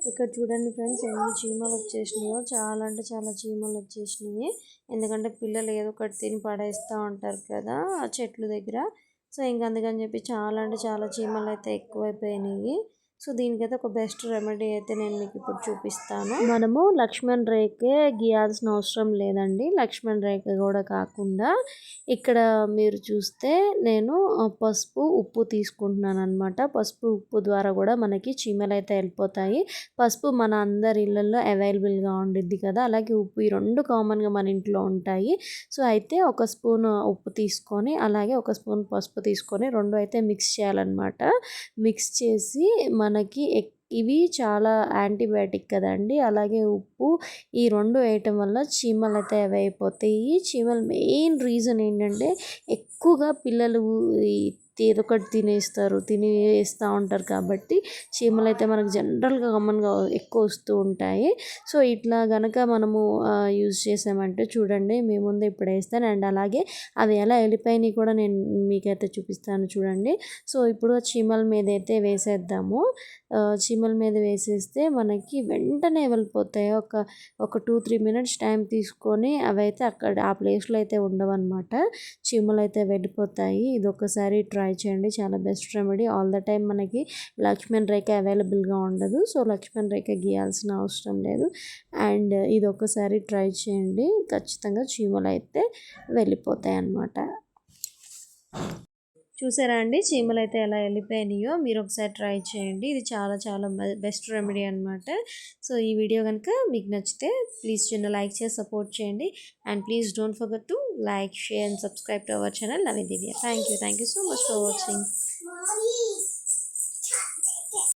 ఇక్కడ చూడండి ఫ్రెండ్స్ ఎన్ని చీమలు వచ్చేసినాయో, చాలా అంటే చాలా చీమలు వచ్చేసినాయి. ఎందుకంటే పిల్లలు ఏదో ఒకటి తిని పడేస్తూ ఉంటారు కదా ఆ చెట్ల దగ్గర. సో ఇంక అందుకని చెప్పి చాలా అంటే చాలా చీమలు అయితే ఎక్కువైపోయినాయి. సో దీనికైతే ఒక బెస్ట్ రెమెడీ అయితే నేను మీకు ఇప్పుడు చూపిస్తాను. మనము లక్ష్మణ్ రేఖే గీయాల్సిన అవసరం లేదండి. లక్ష్మణ్ రేఖ కూడా కాకుండా ఇక్కడ మీరు చూస్తే నేను పసుపు ఉప్పు తీసుకుంటున్నాను అనమాట. పసుపు ఉప్పు ద్వారా కూడా మనకి చీమలు అయితే వెళ్ళిపోతాయి. పసుపు మన అందరి ఇళ్ళల్లో అవైలబుల్గా ఉండిద్ది కదా, అలాగే ఉప్పు, ఈ రెండు కామన్గా మన ఇంట్లో ఉంటాయి. సో అయితే ఒక స్పూన్ ఉప్పు తీసుకొని అలాగే ఒక స్పూన్ పసుపు తీసుకొని రెండు అయితే మిక్స్ చేయాలన్నమాట. మిక్స్ చేసి మనకి ఇవి చాలా యాంటీబయాటిక్ కదండి, అలాగే ఉప్పు ఈ రెండు వేయటం వల్ల చీమలు అయితే అవి అయిపోతాయి. చీమలు మెయిన్ రీజన్ ఏంటంటే ఎక్కువగా పిల్లలు ఏదో ఒకటి తినేస్తూ ఉంటారు కాబట్టి చీమలు అయితే మనకు జనరల్గా కామన్గా ఎక్కువ వస్తూ ఉంటాయి. సో ఇట్లా కనుక మనము యూజ్ చేసామంటే చూడండి మీ ముందు ఇప్పుడు వేస్తాను, అండ్ అలాగే అవి ఎలా వెళ్ళిపోయినాయి కూడా నేను మీకైతే చూపిస్తాను చూడండి. సో ఇప్పుడు చీమల మీద అయితే వేసేద్దాము. చీమల మీద వేసేస్తే మనకి వెంటనే వెళ్ళిపోతాయి. ఒక 2-3 మినిట్స్ టైం తీసుకొని అవి అయితే అక్కడ ఆ ప్లేస్లో అయితే ఉండవన్నమాట. చీమలు అయితే వెళ్ళిపోతాయి. ఇది ఒకసారి ట్రై చేయండి, చాలా best remedy. All the time మనకి లక్ష్మణ్ రేఖ అవైలబుల్గా ఉండదు, సో లక్ష్మణ్ రేఖ గీయాల్సిన అవసరం లేదు. అండ్ ఇది ఒకసారి ట్రై చేయండి, ఖచ్చితంగా చీమలు అయితే వెళ్ళిపోతాయి అన్నమాట. చూసారా అండి చీమలు అయితే ఎలా వెళ్ళిపోయినాయో, మీరు ఒకసారి ట్రై చేయండి. ఇది చాలా చాలా బెస్ట్ రెమెడీ అనమాట. సో ఈ వీడియో కనుక మీకు నచ్చితే ప్లీజ్ చిన్న లైక్ చేసి సపోర్ట్ చేయండి. And please don't forget to like, share and subscribe to our channel Naveen Divya. Thank you so much for watching.